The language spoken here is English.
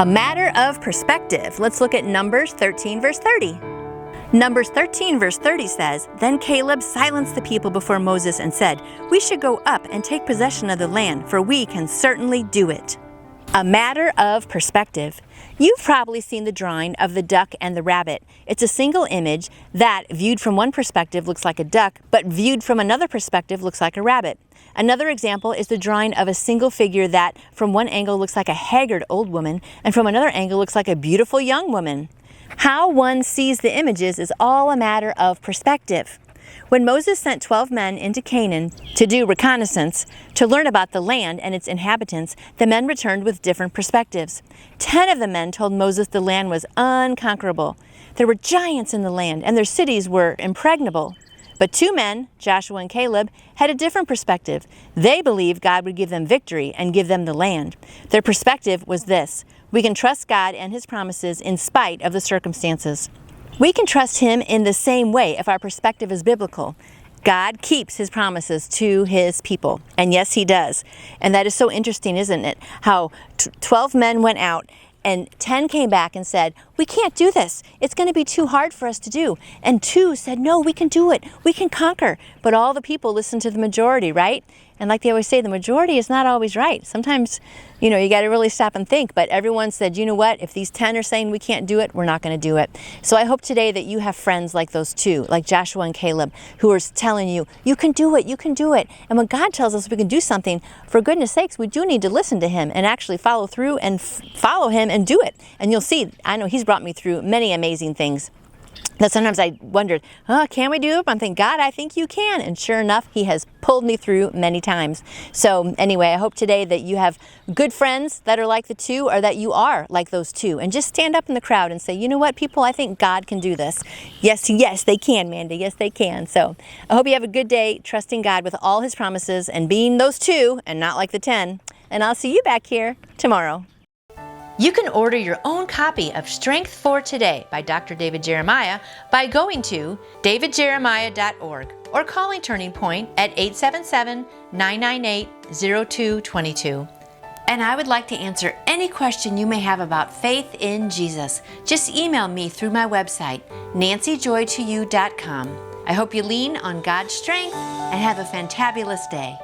A matter of perspective. Let's look at Numbers 13, verse 30. Numbers 13, verse 30 says, "Then Caleb silenced the people before Moses and said, 'We should go up and take possession of the land, for we can certainly do it.'" A matter of perspective. You've probably seen the drawing of the duck and the rabbit. It's a single image that, viewed from one perspective, looks like a duck, but viewed from another perspective, looks like a rabbit. Another example is the drawing of a single figure that, from one angle, looks like a haggard old woman, and from another angle, looks like a beautiful young woman. How one sees the images is all a matter of perspective. When Moses sent 12 men into Canaan to do reconnaissance, to learn about the land and its inhabitants, the men returned with different perspectives. 10 of the men told Moses the land was unconquerable. There were giants in the land, and their cities were impregnable. But 2 men, Joshua and Caleb, had a different perspective. They believed God would give them victory and give them the land. Their perspective was this: we can trust God and His promises in spite of the circumstances. We can trust Him in the same way if our perspective is biblical. God keeps His promises to His people. And yes, He does. And that is so interesting, isn't it? How 12 men went out and 10 came back and said, "We can't do this. It's going to be too hard for us to do." And 2 said, "No, we can do it. We can conquer." But all the people listened to the majority, right? And like they always say, the majority is not always right. Sometimes, you got to really stop and think. But everyone said, you know what? If these 10 are saying we can't do it, we're not going to do it. So I hope today that you have friends like those 2, like Joshua and Caleb, who are telling you, you can do it, you can do it. And when God tells us we can do something, for goodness sakes, we do need to listen to Him and actually follow through and follow Him and do it. And you'll see, I know He's brought me through many amazing things that sometimes I wondered, can we do it? I'm thinking, God, I think you can. And sure enough, He has pulled me through many times. So anyway, I hope today that you have good friends that are like the 2, or that you are like those 2. And just stand up in the crowd and say, you know what, people, I think God can do this. Yes, they can, Mandy. Yes, they can. So I hope you have a good day, trusting God with all His promises and being those 2 and not like the 10. And I'll see you back here tomorrow. You can order your own copy of Strength for Today by Dr. David Jeremiah by going to davidjeremiah.org or calling Turning Point at 877-998-0222. And I would like to answer any question you may have about faith in Jesus. Just email me through my website, nancyjoytoyou.com. I hope you lean on God's strength and have a fantabulous day.